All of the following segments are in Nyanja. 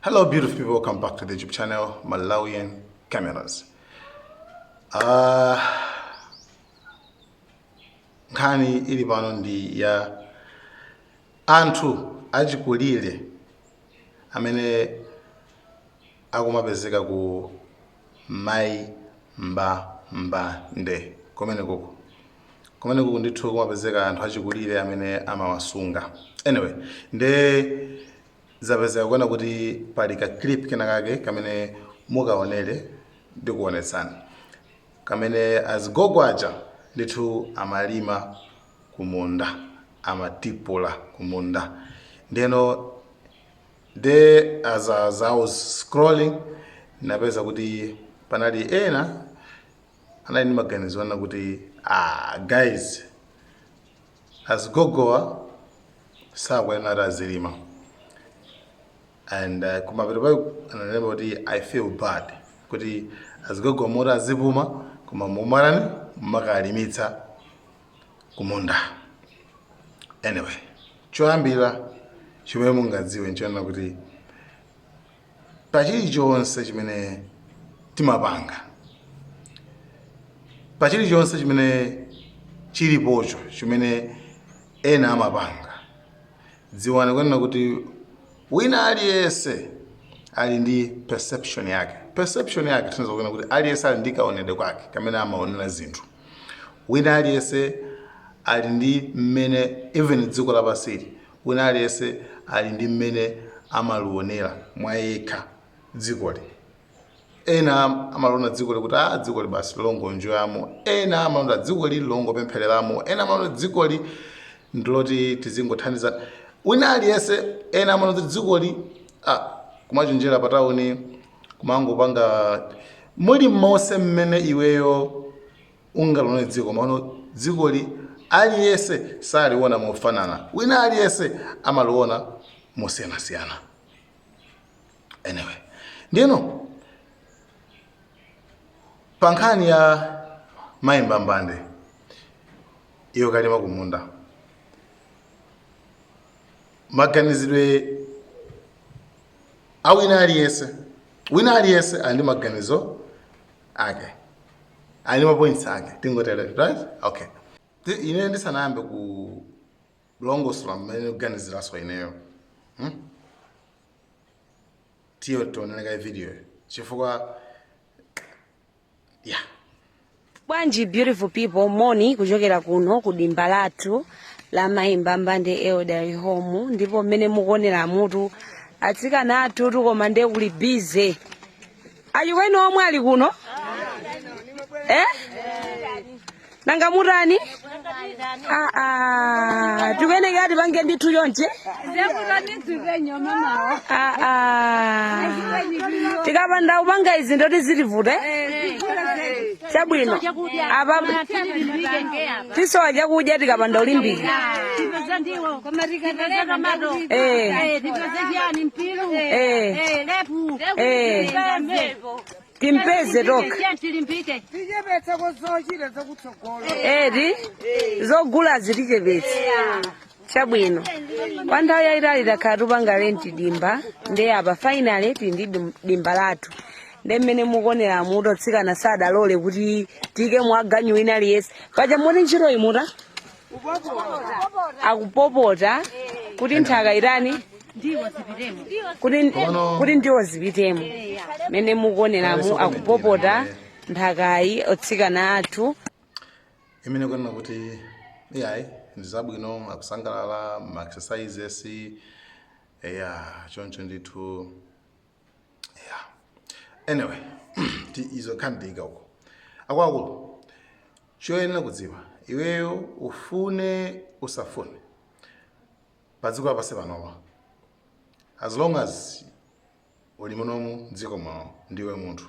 Hello beautiful people, welcome back to the YouTube channel Malawian Cameras. Nkhani ili pano ndi ya anthu achikulire amene akumapezeka ku Mai Mbambande kumene kuku ndithu kumapezeka anthu achikulire amene amawasunga. Anyway, nde zapezeka kuona kuti pali ka clip kenakake kamene mukaonere ndikuonetsani kamene azigogo aja ndithu amalima kumunda, amatipula kumunda. Ndeno as I was scrolling napeza kuti panali ena anali ndi maganizo ana kuti guys, azigogowa sakwayenera azilima. And kumapeto payo ananena kuti I feel bad kuti azigogo moti azipuma koma mumarani makalimitsa kumunda. Anyway, choyambira chimene mungadziwe nchona kuti pachilichonse chimene timapanga, pachilichonse chimene chilipocho chimene ena amapanga, dziwani kunena kuti wina aliyense ali ndi perception yake. Perception yake tunaweza kuona kuti aliyense ali ndi kaonedwe kwake kamene amaonera zinthu. Wina aliyense ali ndi mmene even dziko lapasili, wina aliyense ali ndi mmene amalionera mwa yekha dzikoli. Ena amaliona dzikoli kuti dzikoli basi longo njoyamo, ena amaliona dzikoli longo pemphereramo, ena amaliona dzikoli ndiloti tizingothandiza. Wina aliyense ena amaliona dzikoli kumachenjera patauni kumangopanga muli monse mmene iweyo ungalione dziko maana dzikoli aliyense saliona mofanana, wina aliyense amaliona mosiyanasiyana. Anyway, ndino pankhani ya Mai Mbambande iyo kalima kumunda, maganizidwe wina aliyense ali ndi maganizo ake, ali ndi mapoints ake, tingotere, right? Okay, ine ndisanayambe ku longosola mmene kuganiziraso ineyo tiyo tioneleka video chifukwa Bwanji beautiful people, moni kuchokera kuno ku dimba lathu la Mai Mbambande Elderly Home, ndipo mmene mukuonera mutu atsikana athu koma nde kuli busy. Ayiwene omwe ali kuno? Nanga mutani? Tukeneke ati pange ndithu yonje? Tikapanda kupanga izi ndoti zilivute? Chabwino. Apa tisowa chakudya tikapanda ulimbika. Timpeze toka. Zogula zilichepetse. Chabwino. Kwa nthawi yayitali takhala tupanga renti dimba, nde apa finally tindi dimba lathu. Nde mmene mukuonera mutu atsikana sadalole kuti tike mwaganyu wina aliyense. Paja moti ntchito imuta? Akupopota kuti nthaka itani? Kuti ndiwo zipitemo. Mene mukuoneramu akupopota nthakayi otsikana athu. Imene kuona kuti ndizabwino akusangalala ma exercises choncho ndithu. Anyway, izo khandika uko akwakulo choyenera kudziwa iweyo ufune usafune padziko lapase panopa, as long as uli munomu dziko muno ndiwe munthu,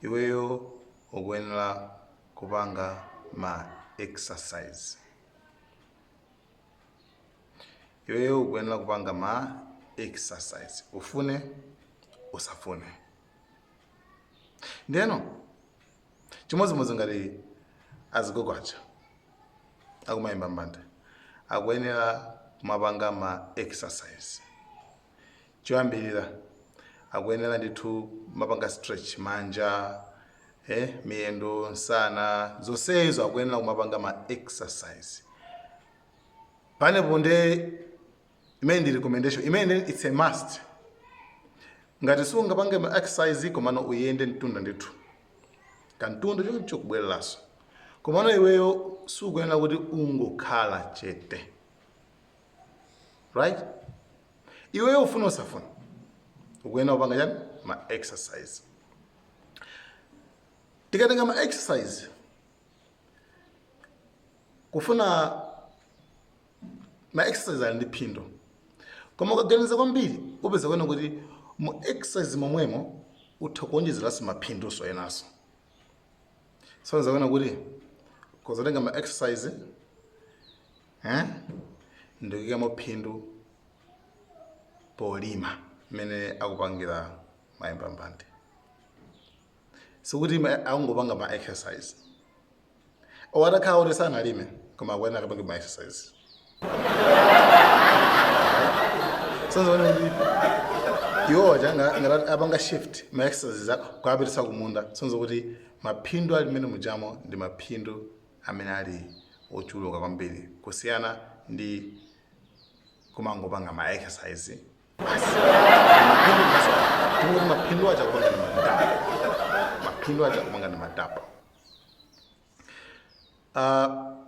iweyo ukuyenera kupanga ma exercise. Iweyo ukuyenera kupanga ma exercise, ufune usafune. Ndeno chimodzimodzi ngati azigogo aja aku Mai Mbambande akuyenera kumapanga ma exercise. Choyambirira akuyenera ndithu mapanga stretch manja, miyendo, nsana, zonsezo akuyenera kumapanga ma exercise. Panepo nde imene ndi recommendation, imene it's a must. Ngati sungapange ma exercise komano uyende mtunda ndithu. Kantunda choncho kubwereraso. Komano iweyo sukuyenera kuti ungokhala chete. Right? Iweyo ufuna usafuna. Ukuyenera kupanga chani? Ma exercise. Tikatenga ma exercise. Kufuna ma exercise ali ndi phindu. Koma ukaganiza kwambiri upeza kwena kuti mu exercise momwemo utha kuonjezeranso maphinduso enaso. So zakwena kuti kuzatenga ma exercise ndikuyika maphindu polima mene akupangira mayembambande. Sikuti akungopanga ma exercise. Owatakhala kuti sanalime koma akuyenera akapange ma exercise. Sonzo kuti iwo ngati apanga shift ma exercises kuapitisa kumunda. Sonzo kuti maphindu ali mene mujamo ndi maphindu amene ali ochuluka kwambiri kusiyana ndi kumangopanga ma exercise. Maphindu aja kupanga ndi madapa. Maphindu aja kupanga ndi madapa.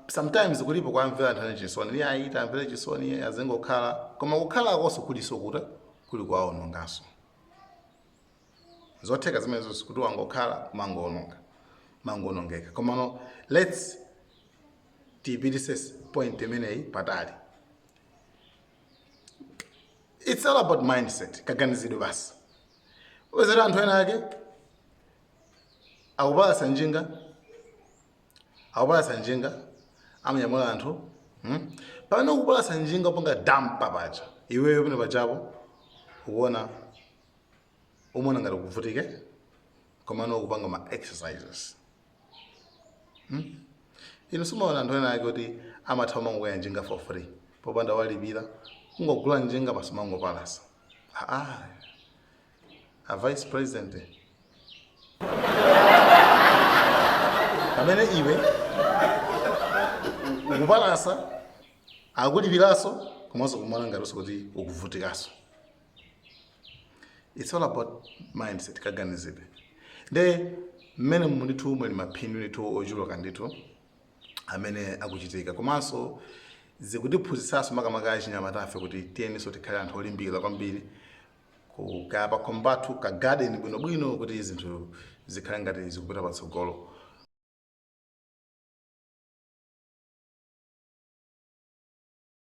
Sometimes kulipo kwamvera nthani chisoni ni aita amvera chisoni azengokhala koma kukhala akoso kuliso kuta kuli kwaonongaso. Zotheka zimene zosikuti wangokhala mangonongeka. Koma no let's tipitise point imeneyi patali. It's all about mindset. Kaganizidwe basi. Wezera anthu ena ake akupalasa njinga amanyamula anthu pamene ukupalasa njinga upanga dampa paja iweyo pene pajapo ukuona umona ngati ukuvutike komano ukupanga ma exercises. Inu sumaona anthu ena ake kuti amathawa mangokwera njinga for free popanda walipira kungogula njinga basi mangopalasa. A vice president pamene iwe ukupalasa akulipiraso komanso kumona ngati kuti ukuvutikaso. It's all about mindset. Kaganizidwe nde mmene mundithu muli maphindu ndithu ochuluka ndithu amene akuchitika komanso zikutiphunzitsanso makamaka achinyamatafe kuti tiyeniso tikhale anthu olimbikira kwambiri kukapa kombatu ka garden bwinobwino kuti zinthu zikhale ngati zikupita patsogolo.